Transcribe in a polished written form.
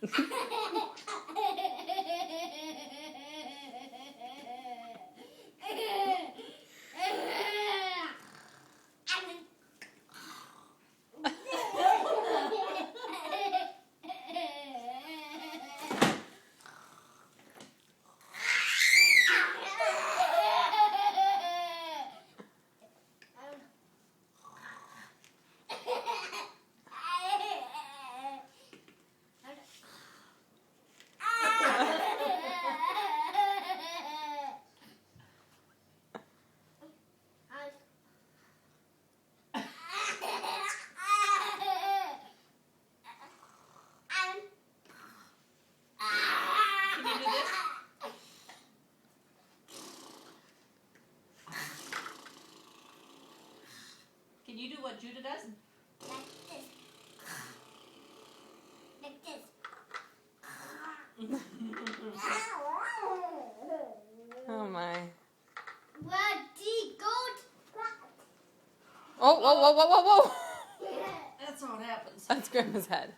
Can you do what Judah does? Like this. Like this. Oh my. Bloody goat. Oh, whoa, whoa, whoa, whoa, whoa. That's how it happens. That's Grandma's head.